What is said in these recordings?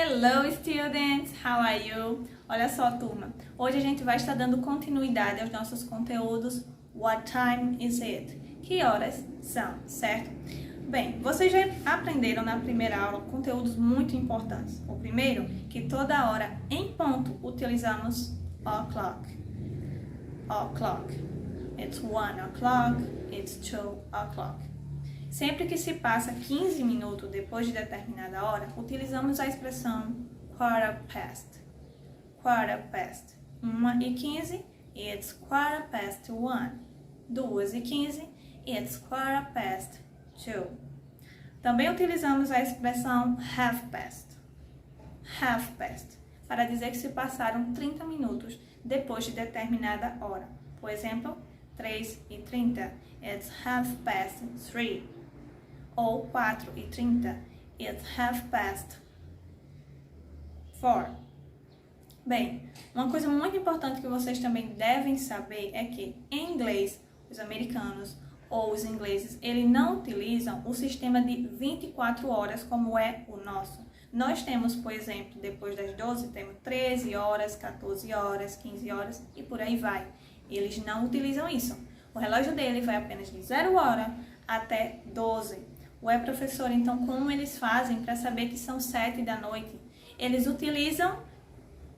Hello students, how are you? Olha só, turma, hoje a gente vai estar dando continuidade aos nossos conteúdos What time is it? Que horas são, certo? Bem, vocês já aprenderam na primeira aula conteúdos muito importantes. O primeiro, que toda hora em ponto utilizamos o'clock. O'clock. It's 1 o'clock, it's 2 o'clock. Sempre que se passa 15 minutos depois de determinada hora, utilizamos a expressão quarter past. Quarter past. 1h15, it's quarter past 1. 2h15, it's quarter past 2. Também utilizamos a expressão half past. Half past, para dizer que se passaram 30 minutos depois de determinada hora. Por exemplo, 3h30, it's half past 3. Ou 4h30, it's half past 4. Bem, uma coisa muito importante que vocês também devem saber é que, em inglês, os americanos ou os ingleses, eles não utilizam o sistema de 24 horas como é o nosso. Nós temos, por exemplo, depois das 12, temos 13 horas, 14 horas, 15 horas e por aí vai. Eles não utilizam isso. O relógio dele vai apenas de 0 hora até 12. Ué, professor, então como eles fazem para saber que são 7 da noite? Eles utilizam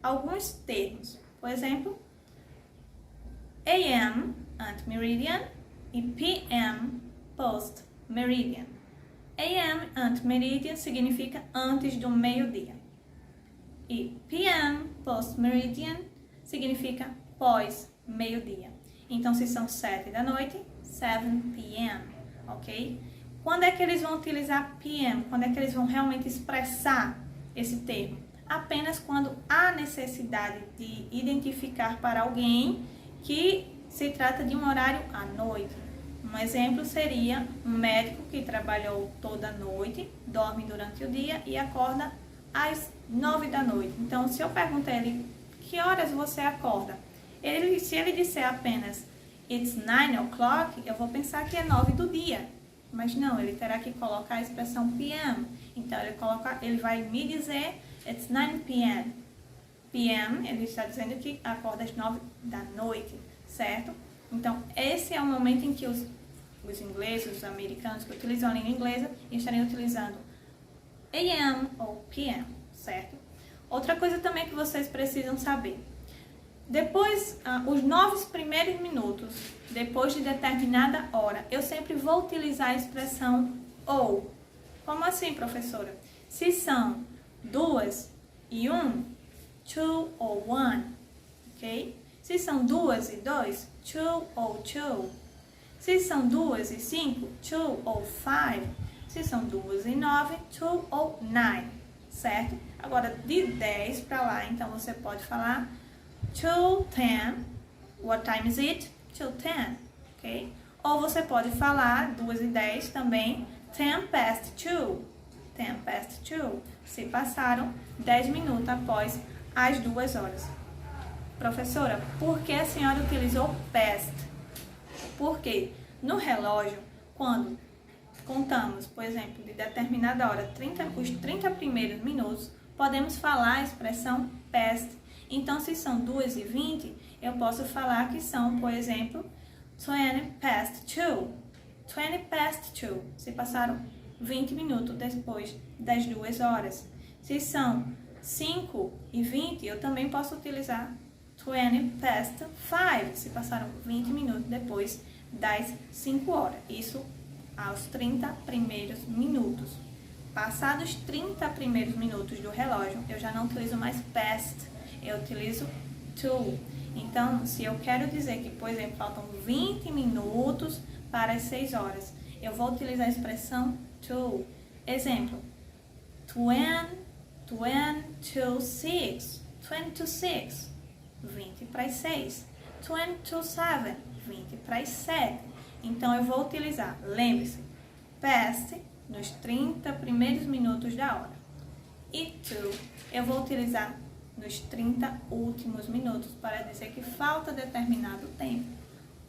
alguns termos. Por exemplo, AM, ante-meridian, e PM, post-meridian. AM, ante-meridian, significa antes do meio-dia. E PM, post-meridian, significa pós-meio-dia. Então, se são 7 da noite, 7 PM, ok? Quando é que eles vão utilizar PM? Quando é que eles vão realmente expressar esse termo? Apenas quando há necessidade de identificar para alguém que se trata de um horário à noite. Um exemplo seria um médico que trabalhou toda a noite, dorme durante o dia e acorda às 9 da noite. Então, se eu perguntar a ele, que horas você acorda? Se ele disser apenas, it's 9 o'clock, eu vou pensar que é 9 do dia. Mas não, ele terá que colocar a expressão PM. Então, ele vai me dizer, it's 9 p.m. PM, ele está dizendo que acorda às 9 da noite, certo? Então, esse é o momento em que os ingleses, os americanos que utilizam a língua inglesa, estarem utilizando AM ou PM, certo? Outra coisa também que vocês precisam saber. Depois, os 9 primeiros minutos, depois de determinada hora, eu sempre vou utilizar a expressão ou. Como assim, professora? Se são 2 e 1, 2 ou 1, ok? Se são 2 e 2, 2 ou 2. Se são 2 e 5, 2 ou 5. Se são 2 e 9, 2 ou 9, certo? Agora, de 10 para lá, então você pode falar 2:10, what time is it? 2:10, ok? Ou você pode falar 2:10 também, 10 past 2, 10 past 2, se passaram 10 minutos após as 2 horas. Professora, por que a senhora utilizou past? Porque no relógio, quando contamos, por exemplo, de determinada hora, os 30 primeiros minutos, podemos falar a expressão past. Então, se são 2h20, eu posso falar que são, por exemplo, 20 past 2. 20 past 2. Se passaram 20 minutos depois das 2 horas. Se são 5h20, eu também posso utilizar 20 past 5. Se passaram 20 minutos depois das 5 horas. Isso aos 30 primeiros minutos. Passados 30 primeiros minutos do relógio, eu já não utilizo mais past. Eu utilizo to. Então, se eu quero dizer que, por exemplo, faltam 20 minutos para as 6 horas, eu vou utilizar a expressão to. Exemplo, 20 to 6. 20 to 6. 20 para as 6. 20 to 7. 20 para as 7. Então, eu vou utilizar, lembre-se, past nos 30 primeiros minutos da hora. E to, eu vou utilizar nos 30 últimos minutos para dizer que falta determinado tempo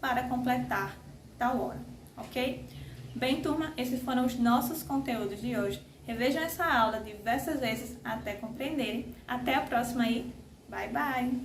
para completar tal hora, ok? Bem, turma, esses foram os nossos conteúdos de hoje. Revejam essa aula diversas vezes até compreenderem. Até a próxima aí. Bye, bye!